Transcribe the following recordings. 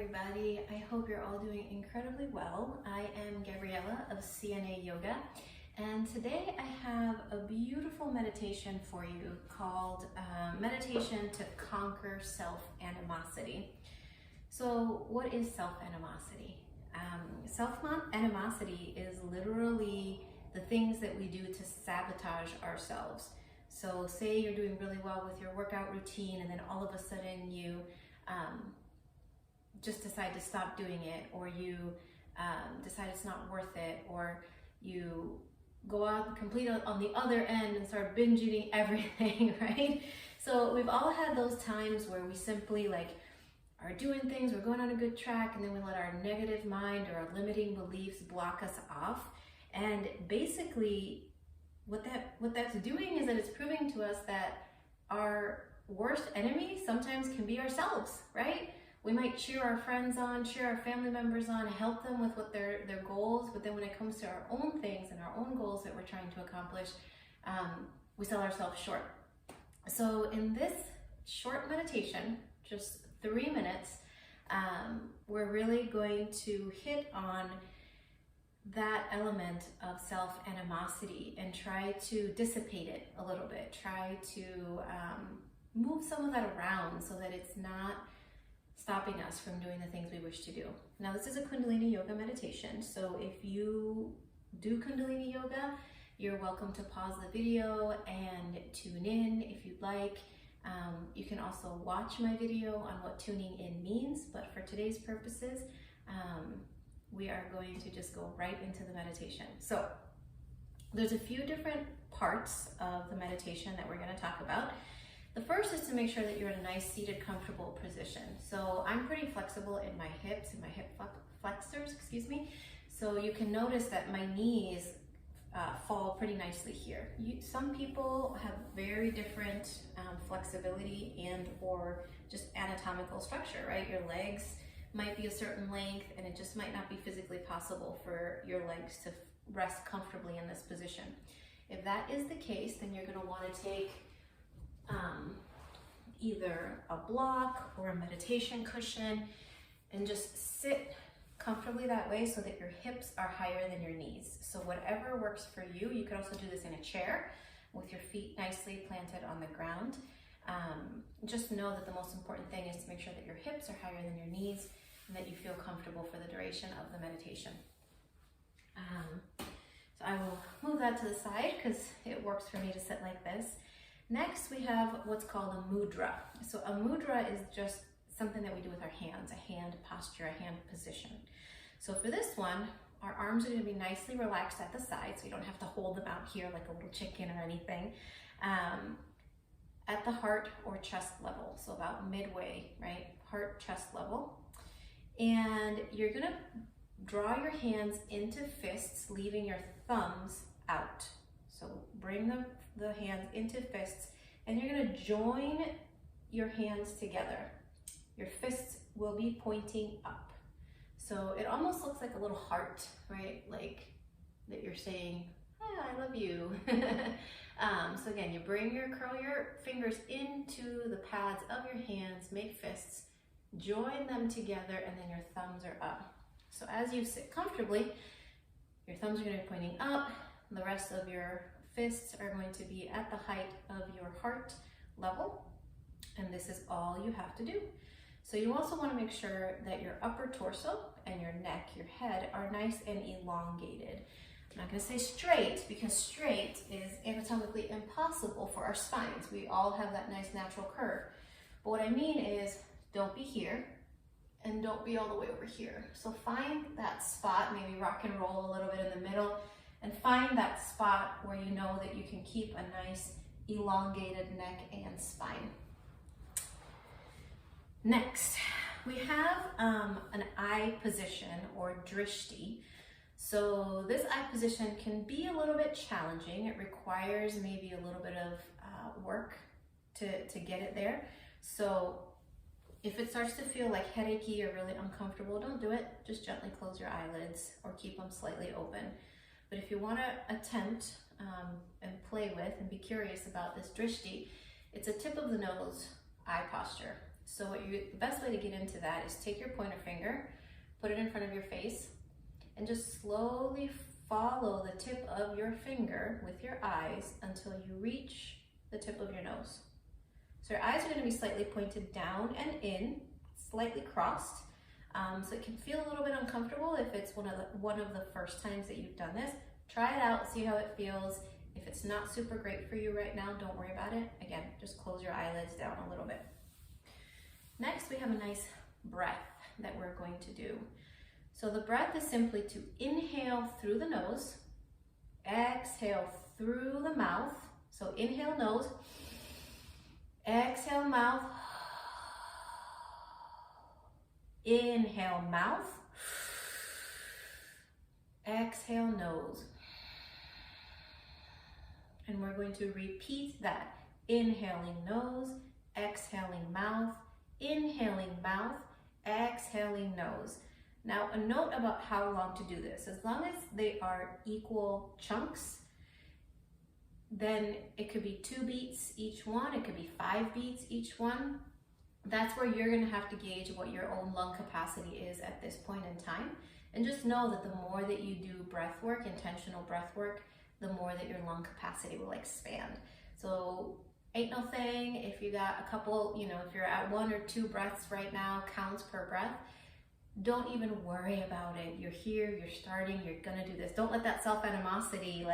everybody. I hope you're all doing incredibly well. I am Gabriela of CNA Yoga, and today I have a beautiful meditation for you called Meditation to Conquer Self-Animosity. So what is self-animosity? Self-animosity is literally the things that we do to sabotage ourselves. So say you're doing really well with your workout routine and then all of a sudden you just decide to stop doing it, or you decide it's not worth it, or you go out complete on the other end and start binge eating everything, right? So we've all had those times where we simply are doing things, we're going on a good track, and then we let our negative mind or our limiting beliefs block us off. And basically what that's doing is that it's proving to us that our worst enemy sometimes can be ourselves, right? We might cheer our friends on, cheer our family members on, help them with what their goals, but then when it comes to our own things and our own goals that we're trying to accomplish, we sell ourselves short. So in this short meditation, just 3 minutes, we're really going to hit on that element of self-animosity and try to dissipate it a little bit, try to move some of that around so that it's not stopping us from doing the things we wish to do. Now, this is a Kundalini Yoga meditation, so if you do Kundalini Yoga, you're welcome to pause the video and tune in if you'd like. You can also watch my video on what tuning in means, but for today's purposes, we are going to just go right into the meditation. So there's a few different parts of the meditation that we're going to talk about. The first is to make sure that you're in a nice seated, comfortable position. So I'm pretty flexible in my hips and my hip flexors, So you can notice that my knees fall pretty nicely here. Some people have very different flexibility and or just anatomical structure, right? Your legs might be a certain length and it just might not be physically possible for your legs to rest comfortably in this position. If that is the case, then you're going to want to take either a block or a meditation cushion and just sit comfortably that way so that your hips are higher than your knees. So whatever works for you. You could also do this in a chair with your feet nicely planted on the ground. Just know that the most important thing is to make sure that your hips are higher than your knees and that you feel comfortable for the duration of the meditation. So I will move that to the side because it works for me to sit like this. Next, we have what's called a mudra. So a mudra is just something that we do with our hands, a hand posture, a hand position. So for this one, our arms are going to be nicely relaxed at the side, so you don't have to hold them out here like a little chicken or anything. At the heart or chest level, so about midway, right? Heart, chest level. And you're going to draw your hands into fists, leaving your thumbs out. So bring the hands into fists, and you're going to join your hands together. Your fists will be pointing up. So it almost looks like a little heart, right? Like that you're saying, "Hi, I love you." So again, you curl your fingers into the pads of your hands, make fists, join them together, and then your thumbs are up. So as you sit comfortably, your thumbs are going to be pointing up. The rest of your fists are going to be at the height of your heart level, and this is all you have to do. So you also want to make sure that your upper torso and your neck, your head, are nice and elongated. I'm not going to say straight because straight is anatomically impossible for our spines. We all have that nice natural curve. But what I mean is, don't be here and don't be all the way over here. So find that spot, maybe rock and roll a little bit in the middle, and find that spot where you know that you can keep a nice elongated neck and spine. Next, we have an eye position or drishti. So this eye position can be a little bit challenging. It requires maybe a little bit of work to get it there. So if it starts to feel like headachy or really uncomfortable, don't do it. Just gently close your eyelids or keep them slightly open. But if you want to attempt and play with and be curious about this drishti, it's a tip of the nose eye posture. So the best way to get into that is take your pointer finger, put it in front of your face, and just slowly follow the tip of your finger with your eyes until you reach the tip of your nose. So your eyes are going to be slightly pointed down and in, slightly crossed. So it can feel a little bit uncomfortable if it's one of the first times that you've done this. Try it out, see how it feels. If it's not super great for you right now, don't worry about it. Again, just close your eyelids down a little bit. Next, we have a nice breath that we're going to do. So the breath is simply to inhale through the nose, exhale through the mouth. So inhale nose, exhale mouth, inhale mouth, exhale nose. And we're going to repeat that. Inhaling nose, exhaling mouth, inhaling mouth, exhaling nose. Now, a note about how long to do this. As long as they are equal chunks, then it could be 2 beats each one, it could be 5 beats each one. That's where you're gonna have to gauge what your own lung capacity is at this point in time. And just know that the more that you do breath work, intentional breath work, the more that your lung capacity will expand. So ain't no thing if you got a couple, if you're at 1 or 2 breaths right now, counts per breath, don't even worry about it. You're here, you're starting, you're gonna do this. Don't let that self-animosity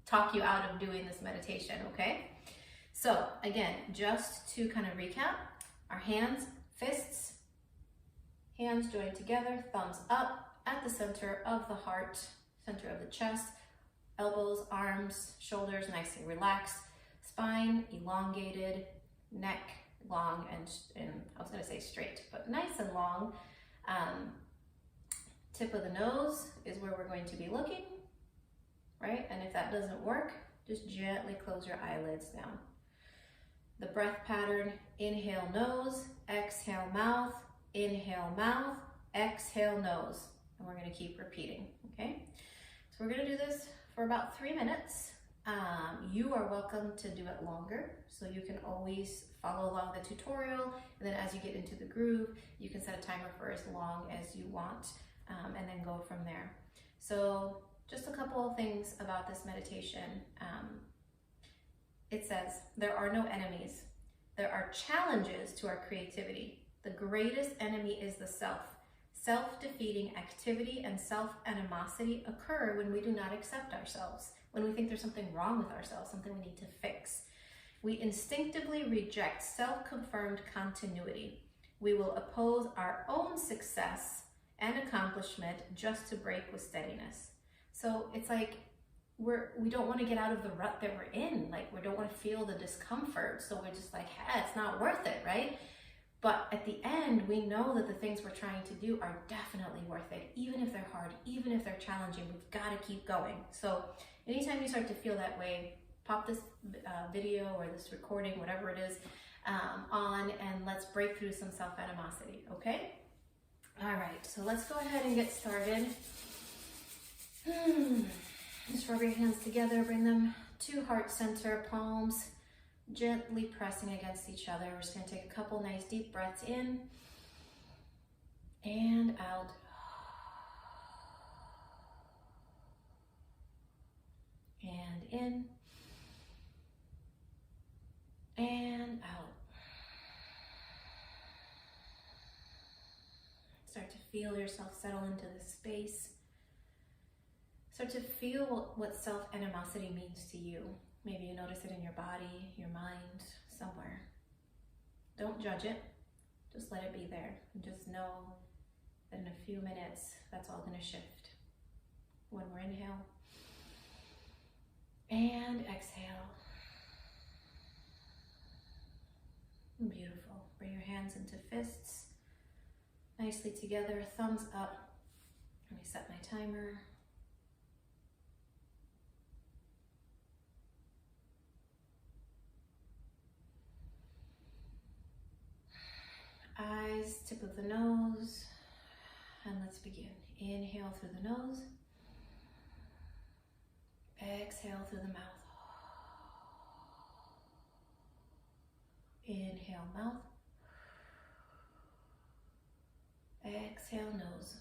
talk you out of doing this meditation, okay? So again, just to kind of recap, our hands, fists, hands joined together, thumbs up at the center of the heart, center of the chest, elbows, arms, shoulders nice and relaxed, spine elongated, neck long and I was gonna say straight, but nice and long. Tip of the nose is where we're going to be looking, right? And if that doesn't work, just gently close your eyelids down. The breath pattern, inhale nose, exhale mouth, exhale nose. And we're gonna keep repeating, okay? So we're gonna do this for about 3 minutes. You are welcome to do it longer, so you can always follow along the tutorial, and then as you get into the groove, you can set a timer for as long as you want, and then go from there. So just a couple of things about this meditation. It says, there are no enemies. There are challenges to our creativity. The greatest enemy is the self. Self-defeating activity and self-animosity occur when we do not accept ourselves, when we think there's something wrong with ourselves, something we need to fix. We instinctively reject self-confirmed continuity. We will oppose our own success and accomplishment just to break with steadiness. So it's like we don't want to get out of the rut that we're in. We don't want to feel the discomfort. So we're just like, hey, it's not worth it, right? But at the end, we know that the things we're trying to do are definitely worth it. Even if they're hard, even if they're challenging, we've got to keep going. So anytime you start to feel that way, pop this video or this recording, whatever it is, on, and let's break through some self-animosity, okay? All right, so let's go ahead and get started. Just rub your hands together, bring them to heart center, palms gently pressing against each other. We're just gonna take a couple nice deep breaths in and out. And in and out. Start to feel yourself settle into this space. Start to feel what self-animosity means to you. Maybe you notice it in your body, your mind, somewhere. Don't judge it. Just let it be there. And just know that in a few minutes, that's all going to shift. One more inhale. And exhale. Beautiful. Bring your hands into fists. Nicely together, thumbs up. Let me set my timer. Eyes, tip of the nose, and let's begin. Inhale through the nose. Exhale through the mouth. Inhale, mouth. Exhale, nose.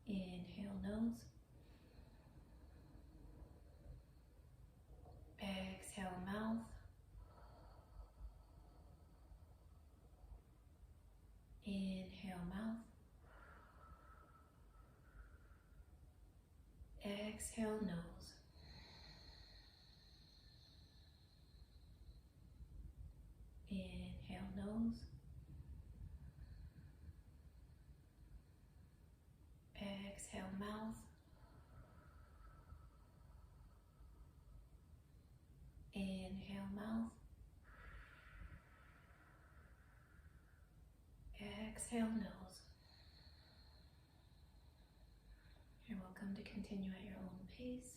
Inhale, nose. Exhale, mouth. Inhale, mouth. Exhale, nose. Inhale, nose. Exhale, mouth. Inhale, mouth. Exhale, nose. You're welcome to continue at your own pace.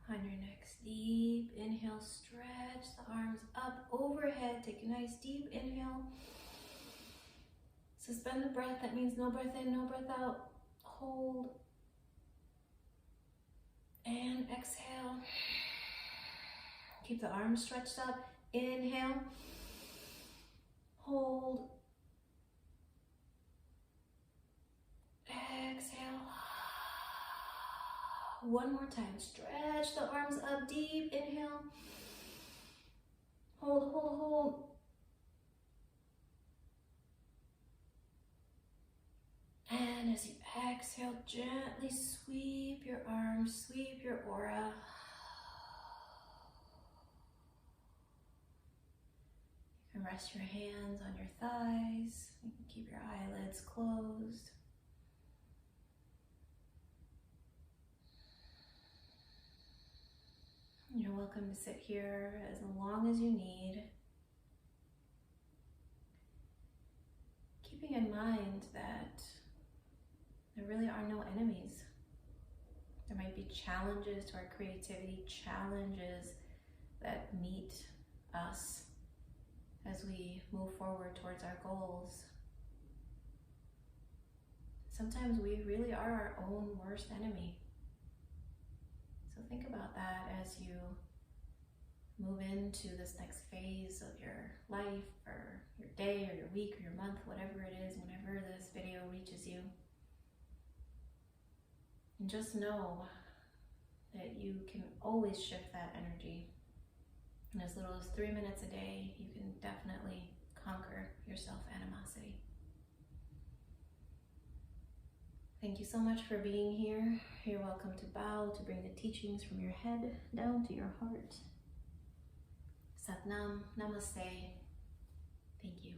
On your next deep inhale, stretch the arms up overhead. Take a nice deep inhale. Suspend the breath. That means no breath in, no breath out. Hold. And exhale. Keep the arms stretched up. Inhale. Hold. Exhale. One more time. Stretch the arms up deep. Inhale. Hold, hold, hold. And as you exhale, gently sweep your arms, sweep your aura. You can rest your hands on your thighs. You can keep your eyelids closed. You're welcome to sit here as long as you need. Keeping in mind that there really are no enemies. There might be challenges to our creativity, challenges that meet us as we move forward towards our goals. Sometimes we really are our own worst enemy. So think about that as you move into this next phase of your life or your day or your week or your month, whatever it is, whenever this video reaches you. And just know that you can always shift that energy. In as little as 3 minutes a day, you can definitely conquer your self-animosity. Thank you so much for being here. You're welcome to bow, to bring the teachings from your head down to your heart. Satnam, Namaste. Thank you.